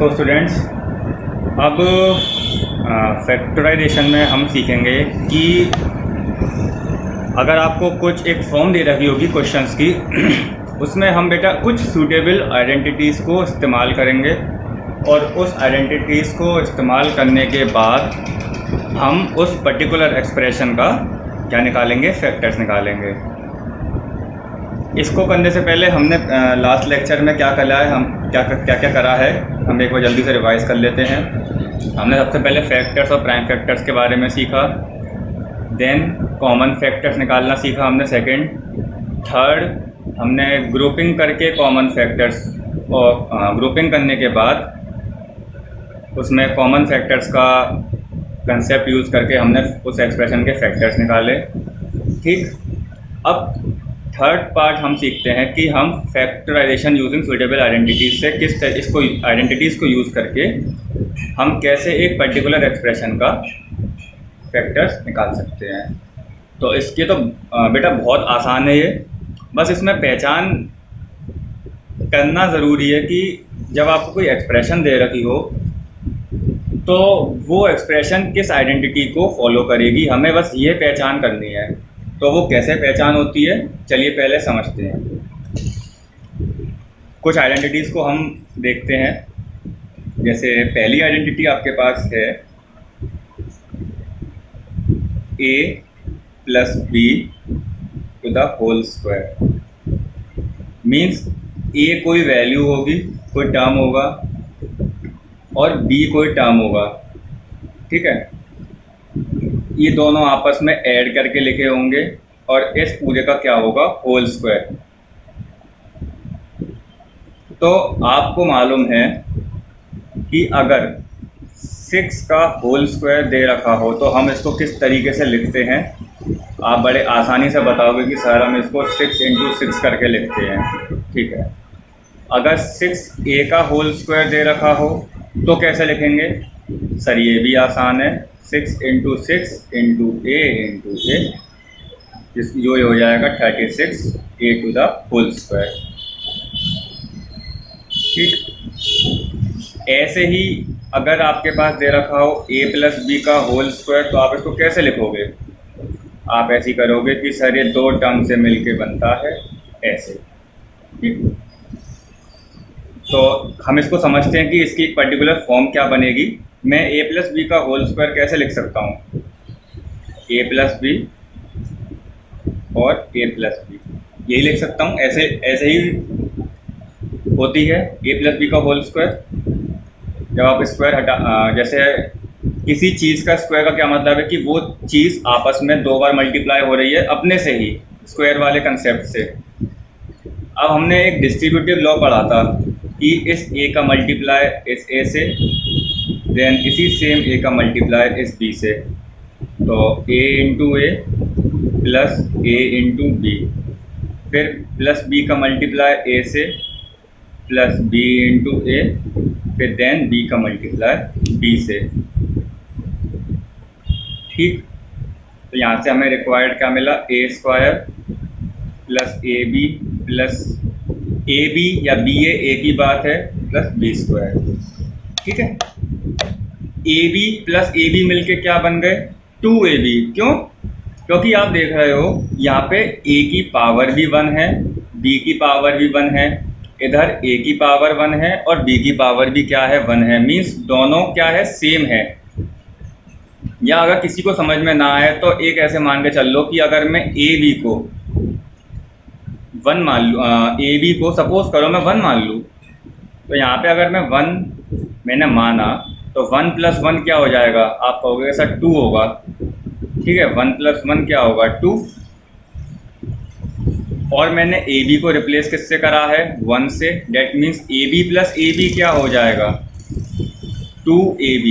तो स्टूडेंट्स, अब फैक्टराइजेशन में हम सीखेंगे कि अगर आपको कुछ एक फॉर्म दे रखी होगी क्वेश्चंस की उसमें हम बेटा कुछ सूटेबल आइडेंटिटीज़ को इस्तेमाल करेंगे और उस आइडेंटिटीज़ को इस्तेमाल करने के बाद हम उस पर्टिकुलर एक्सप्रेशन का क्या निकालेंगे, फैक्टर्स निकालेंगे। इसको करने से पहले हमने लास्ट लेक्चर में क्या करा है, हम क्या करा है, हम एक बार जल्दी से रिवाइज़ कर लेते हैं। हमने सबसे पहले फैक्टर्स और प्राइम फैक्टर्स के बारे में सीखा, देन कॉमन फैक्टर्स निकालना सीखा हमने सेकंड, थर्ड हमने ग्रुपिंग करके कॉमन फैक्टर्स और ग्रुपिंग करने के बाद उसमें कॉमन फैक्टर्स का कंसेप्ट यूज़ करके हमने उस एक्सप्रेशन के फैक्टर्स निकाले। ठीक, अब थर्ड पार्ट हम सीखते हैं कि हम फैक्टराइजेशन यूजिंग सुटेबल आइडेंटिटीज़ से इसको आइडेंटिटीज़ को यूज़ करके हम कैसे एक पर्टिकुलर एक्सप्रेशन का फैक्टर्स निकाल सकते हैं। तो इसके तो बेटा बहुत आसान है ये, बस इसमें पहचान करना ज़रूरी है कि जब आपको कोई एक्सप्रेशन दे रखी हो तो वो एक्सप्रेशन किस आइडेंटिटी को फॉलो करेगी, हमें बस ये पहचान करनी है। तो वो कैसे पहचान होती है, चलिए पहले समझते हैं। कुछ आइडेंटिटीज़ को हम देखते हैं। जैसे पहली आइडेंटिटी आपके पास है a plus B to the whole square. Means a कोई वैल्यू होगी, कोई टर्म होगा, और b कोई टर्म होगा। ठीक है, ये दोनों आपस में ऐड करके लिखे होंगे और इस पूरे का क्या होगा, होल स्क्वायर। तो आपको मालूम है कि अगर 6 का होल स्क्वायर दे रखा हो तो हम इसको किस तरीके से लिखते हैं। आप बड़े आसानी से बताओगे कि सर हम इसको 6 × 6 करके लिखते हैं। ठीक है, अगर 6a का होल स्क्वायर दे रखा हो तो कैसे लिखेंगे सर, ये भी आसान है, 6 × 6 × a जो हो जाएगा 36a to the whole square. ठीक, ऐसे ही अगर आपके पास दे रखा हो a प्लस बी का होल स्क्वायर तो आप इसको कैसे लिखोगे। आप ऐसे ही करोगे कि सर ये दो टर्म से मिलके बनता है, ऐसे। ठीक, तो हम इसको समझते हैं कि इसकी एक पर्टिकुलर फॉर्म क्या बनेगी। मैं a प्लस बी का होल स्क्वायर कैसे लिख सकता हूँ, a प्लस बी और a प्लस बी, यही लिख सकता हूँ। ऐसे ही होती है a प्लस बी का होल स्क्वायर। जब आप स्क्वायर जैसे किसी चीज़ का स्क्वायर का क्या मतलब है कि वो चीज़ आपस में 2 बार मल्टीप्लाई हो रही है अपने से ही, स्क्वायर वाले कंसेप्ट से। अब हमने एक डिस्ट्रीब्यूटिव लॉ पढ़ा था कि इस a का मल्टीप्लाई इस a से, देन इसी सेम a का मल्टीप्लाई इस b से। तो a × a plus a × b, फिर प्लस b का मल्टीप्लाई a से प्लस b × a, फिर देन b का मल्टीप्लाई b से। ठीक, तो यहाँ से हमें रिक्वायर्ड क्या मिला, a² plus ab plus ab या ba एक ही बात है, प्लस b²। ठीक है, ab प्लस ab मिलके क्या बन गए, 2ab। क्यों, क्योंकि आप देख रहे हो यहाँ पे a की पावर भी 1 है, b की पावर भी 1 है, इधर a की पावर 1 है और b की पावर भी क्या है, 1 है। मीन्स दोनों क्या है, सेम है। या अगर किसी को समझ में ना आए तो एक ऐसे मान के चल लो कि अगर मैं ab को 1 मान लूँ, ab को सपोज करो मैं 1 मान लूँ, तो यहाँ पे अगर मैं 1 मैंने माना तो 1 + 1 क्या हो जाएगा, आप कहोगे सर 2 होगा। ठीक है, 1 + 1 क्या होगा, 2। और मैंने ab को रिप्लेस किससे करा है, 1 से। That means ab plus ab क्या हो जाएगा, 2ab।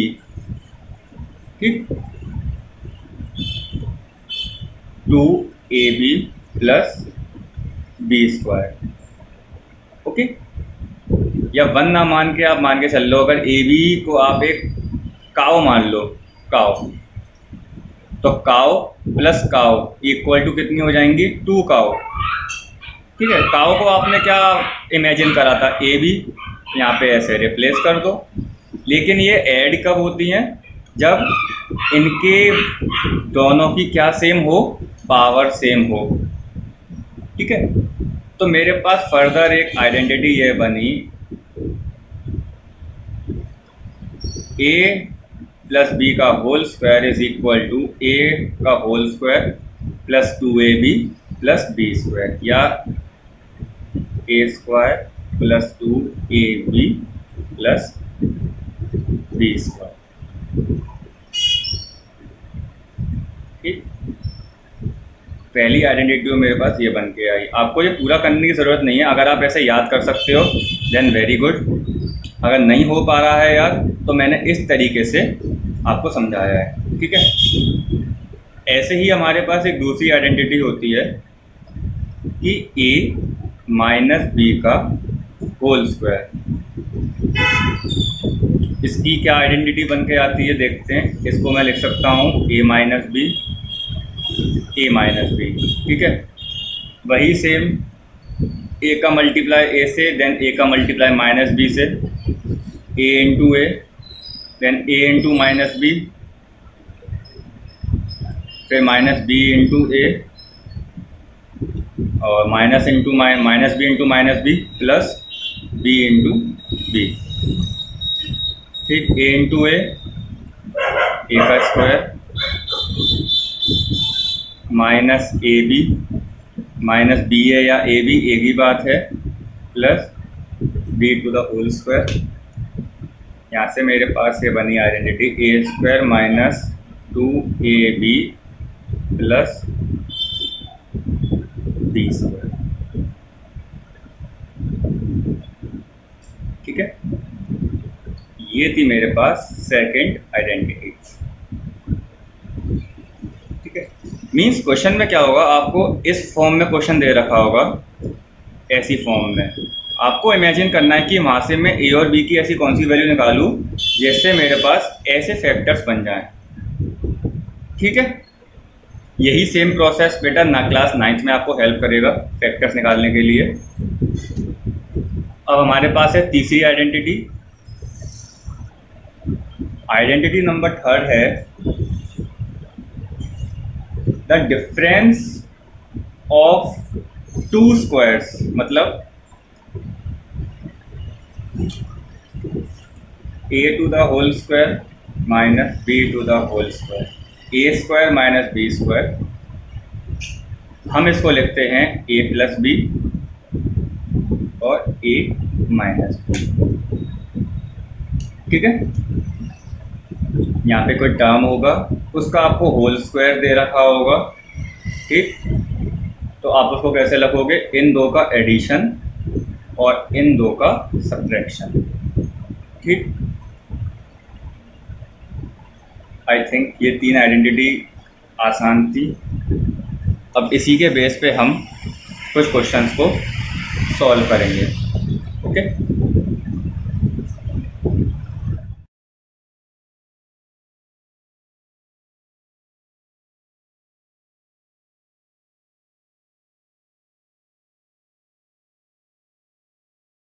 ठीक, 2ab प्लस b²। ओके, या 1 ना मान के आप मान के चल लो, अगर ab को आप एक काव मान लो, काव, तो काव प्लस काव इक्वल टू कितनी हो जाएंगी, 2 काव। ठीक है, काव को आपने क्या इमेजिन करा था, ab, यहाँ पे ऐसे रिप्लेस कर दो। लेकिन ये ऐड कब होती हैं? जब इनके दोनों की क्या सेम हो? पावर सेम हो। ठीक है, तो मेरे पास फर्दर एक आइडेंटिटी ये बनी, a प्लस बी का whole square is equal to a का whole square plus 2ab plus B square, या a square plus 2ab plus B square. ठीक, पहली आइडेंटिटी मेरे पास ये बन के आई। आपको ये पूरा करने की ज़रूरत नहीं है, अगर आप ऐसे याद कर सकते हो देन वेरी गुड। अगर नहीं हो पा रहा है याद तो मैंने इस तरीके से आपको समझाया है। ठीक है, ऐसे ही हमारे पास एक दूसरी आइडेंटिटी होती है कि a माइनस बी का होल स्क्वायर। इसकी क्या आइडेंटिटी बन के आती है देखते हैं। इसको मैं लिख सकता हूँ a minus B, a minus B. ठीक है, वही सेम a का मल्टीप्लाई a से, देन a का मल्टीप्लाई माइनस बी से, a into A, then a into minus B, फिर माइनस बी इंटू ए, और minus into minus B into minus B plus B into B. ठीक, a into A, A का square, minus A B, minus B है या A B एक ही बात है, plus B to the whole square. यहाँ से मेरे पास ये बनी identity A square minus 2ab plus B square. ठीक है, ये थी मेरे पास सेकंड आइडेंटिटी। ठीक है, मीन्स क्वेश्चन में क्या होगा, आपको इस फॉर्म में क्वेश्चन दे रखा होगा, ऐसी फॉर्म में आपको इमेजिन करना है कि वहाँ से मैं ए और बी की ऐसी कौन सी वैल्यू निकालूं जिससे मेरे पास ऐसे फैक्टर्स बन जाएं। ठीक है, यही सेम प्रोसेस बेटा ना क्लास 9th में आपको हेल्प करेगा फैक्टर्स निकालने के लिए। अब हमारे पास है तीसरी आइडेंटिटी। आइडेंटिटी नंबर 3 है the difference of two squares, मतलब a to the whole square minus b to the whole square, a square minus b square. हम इसको लिखते हैं a प्लस बी और a माइनस बी। ठीक है, यहाँ पे कोई टर्म होगा, उसका आपको होल स्क्वायर दे रखा होगा। ठीक, तो आप उसको कैसे लिखोगे, इन दो का एडिशन और इन दो का सब्ट्रैक्शन। ठीक, आई थिंक ये 3 आइडेंटिटी आसान थी। अब इसी के बेस पे हम कुछ क्वेश्चंस को सॉल्व करेंगे। ओके।